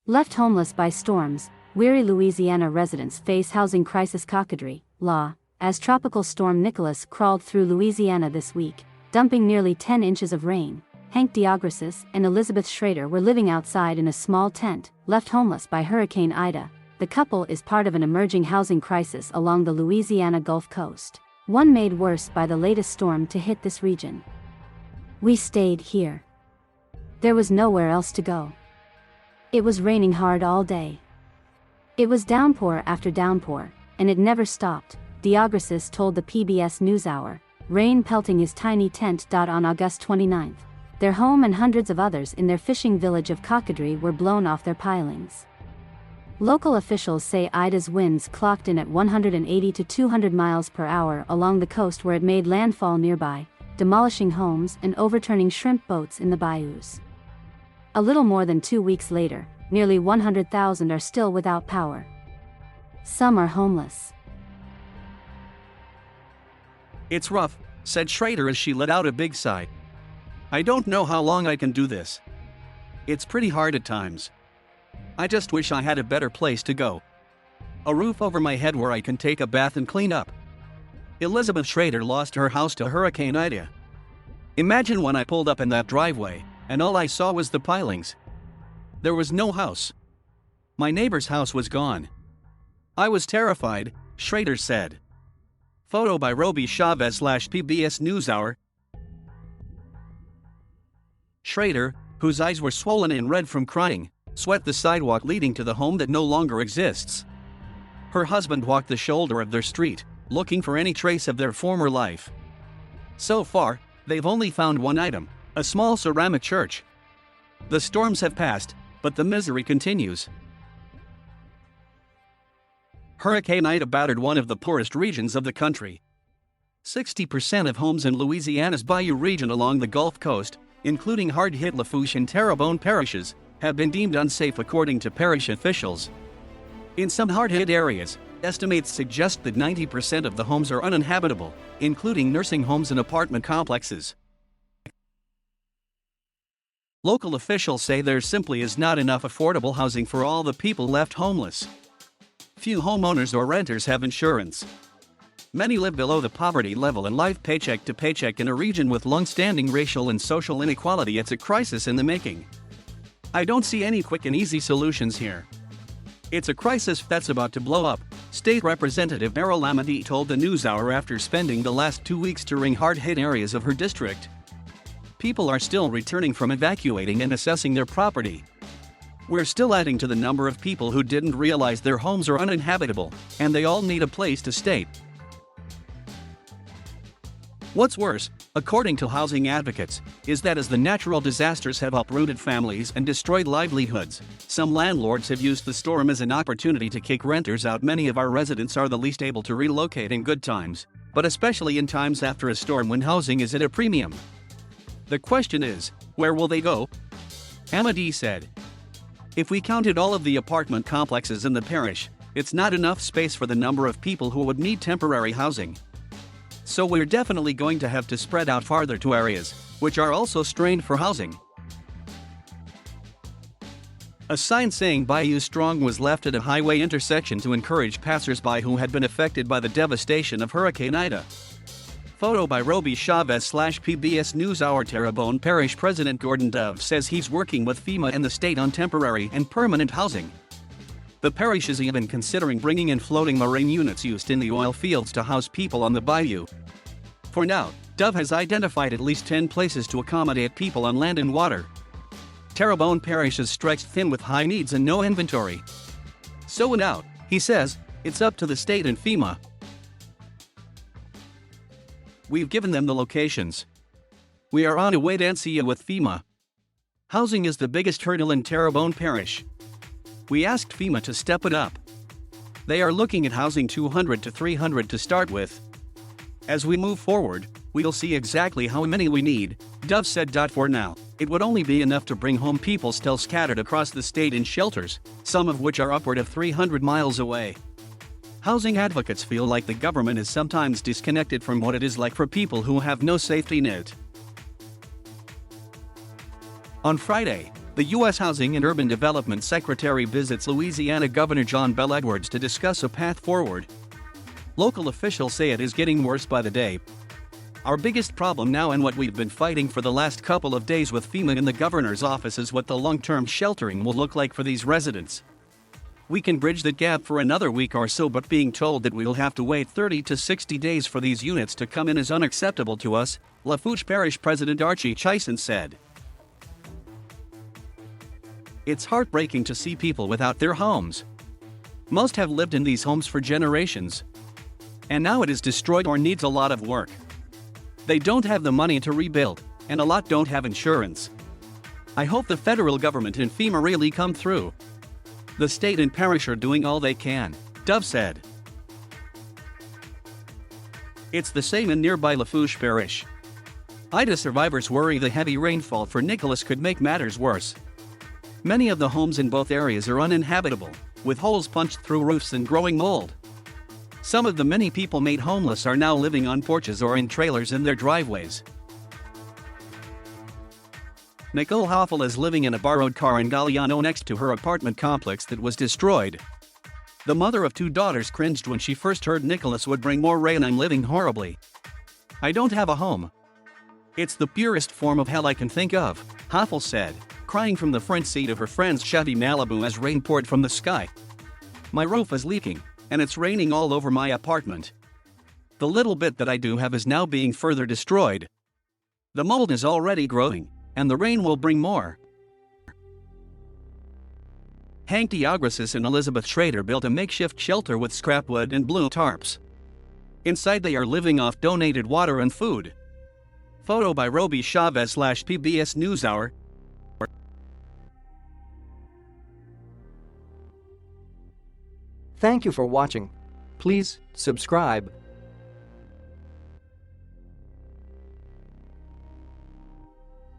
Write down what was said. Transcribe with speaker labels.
Speaker 1: Left homeless by storms, weary Louisiana residents face housing crisisCOCODRIE law, as Tropical Storm Nicholas crawled through Louisiana this week, dumping nearly 10 inches of rain. Deograssus and Elizabeth Schrader were living outside in a small tent, left homeless by Hurricane Ida. The couple is part of an emerging housing crisis along the Louisiana Gulf Coast, one made worse by the latest storm to hit this region. "We stayed here. There was nowhere else to go. It was raining hard all day. It was downpour after downpour, and it never stopped," Deograssus told the PBS NewsHour, rain pelting his tiny tent. On August 29, their home and hundreds of others in their fishing village of COCODRIE were blown off their pilings. Local officials say Ida's winds clocked in at 180 to 200 miles per hour along the coast, where it made landfall nearby, demolishing homes and overturning shrimp boats in the bayous. A little more than 2 weeks later, nearly 100,000 are still without power. Some are homeless.
Speaker 2: "It's rough," said Schrader as she let out a big sigh. "I don't know how long I can do this. It's pretty hard at times. I just wish I had a better place to go. A roof over my head where I can take a bath and clean up." Elizabeth Schrader lost her house to Hurricane Ida. "Imagine when I pulled up in that driveway, and all I saw was the pilings. There was no house. My neighbor's house was gone. I was terrified," Schrader said. Photo by Roby Chavez/PBS NewsHour. Schrader, whose eyes were swollen and red from crying, swept the sidewalk leading to the home that no longer exists. Her husband walked the shoulder of their street, looking for any trace of their former life. So far, they've only found one item, a small ceramic church. The storms have passed, but the misery continues. Hurricane Ida battered one of the poorest regions of the country. 60% of homes in Louisiana's Bayou region along the Gulf Coast, including hard-hit Lafourche and Terrebonne parishes, have been deemed unsafe according to parish officials. In some hard-hit areas, estimates suggest that 90% of the homes are uninhabitable, including nursing homes and apartment complexes. Local officials say there simply is not enough affordable housing for all the people left homeless. Few homeowners or renters have insurance. Many live below the poverty level and live paycheck to paycheck in a region with long-standing racial and social inequality. It's a crisis in the making. "I don't see any quick and easy solutions here. It's a crisis that's about to blow up," State Representative Merrill Lamady told the NewsHour after spending the last 2 weeks touring hard-hit areas of her district. "People are still returning from evacuating and assessing their property. We're still adding to the number of people who didn't realize their homes are uninhabitable, and they all need a place to stay." What's worse, according to housing advocates, is that as the natural disasters have uprooted families and destroyed livelihoods, some landlords have used the storm as an opportunity to kick renters out. "Many of our residents are the least able to relocate in good times, but especially in times after a storm when housing is at a premium. The question is, where will they go?" Lamady said. "If we counted all of the apartment complexes in the parish, it's not enough space for the number of people who would need temporary housing. So we're definitely going to have to spread out farther to areas which are also strained for housing." A sign saying Bayou Strong was left at a highway intersection to encourage passers-by who had been affected by the devastation of Hurricane Ida. Photo by Roby Chavez/PBS NewsHour. Terrebonne Parish President Gordon Dove says he's working with FEMA and the state on temporary and permanent housing. The parish is even considering bringing in floating marine units used in the oil fields to house people on the bayou. For now, Dove has identified at least 10 places to accommodate people on land and water. Terrebonne Parish is stretched thin with high needs and no inventory. "So now," he says, "it's up to the state and FEMA. We've given them the locations. We are on a wait-and-see with FEMA. Housing is the biggest hurdle in Terrebonne Parish. We asked FEMA to step it up. They are looking at housing 200 to 300 to start with. As we move forward, we'll see exactly how many we need," Dove said. "For now, it would only be enough to bring home people still scattered across the state in shelters, some of which are upward of 300 miles away." Housing advocates feel like the government is sometimes disconnected from what it is like for people who have no safety net. On Friday, The U.S. Housing and Urban Development Secretary visits Louisiana Governor John Bel Edwards to discuss a path forward. Local officials say it is getting worse by the day. Our biggest problem now, and what we've been fighting for the last couple of days with FEMA in the governor's office, is what the long-term sheltering will look like for these residents. We can bridge that gap for another week or so, but being told that we'll have to wait 30 to 60 days for these units to come in is unacceptable to us, Lafourche Parish President Archie Chison said. It's heartbreaking to see people without their homes. Most have lived in these homes for generations. And now it is destroyed or needs a lot of work. They don't have the money to rebuild, and a lot don't have insurance. I hope the federal government and FEMA really come through. The state and parish are doing all they can, Dove said. It's the same in nearby Lafourche Parish. Ida survivors worry the heavy rainfall for Nicholas could make matters worse. Many of the homes in both areas are uninhabitable, with holes punched through roofs and growing mold. Some of the many people made homeless are now living on porches or in trailers in their driveways. Nicole Hoffel is living in a borrowed car in Galliano next to her apartment complex that was destroyed. The mother of 2 daughters cringed when she first heard Nicholas would bring more rain. I'm living horribly. I don't have a home. It's the purest form of hell I can think of, Hoffel said, crying from the front seat of her friend's Chevy Malibu as rain poured from the sky. My roof is leaking, and it's raining all over my apartment. The little bit that I do have is now being further destroyed. The mold is already growing, and the rain will bring more. Deograssus and Elizabeth Schrader built a makeshift shelter with scrap wood and blue tarps. Inside they are living off donated water and food. Photo by Roby Chavez/PBS NewsHour.
Speaker 3: Thank you for watching. Please subscribe.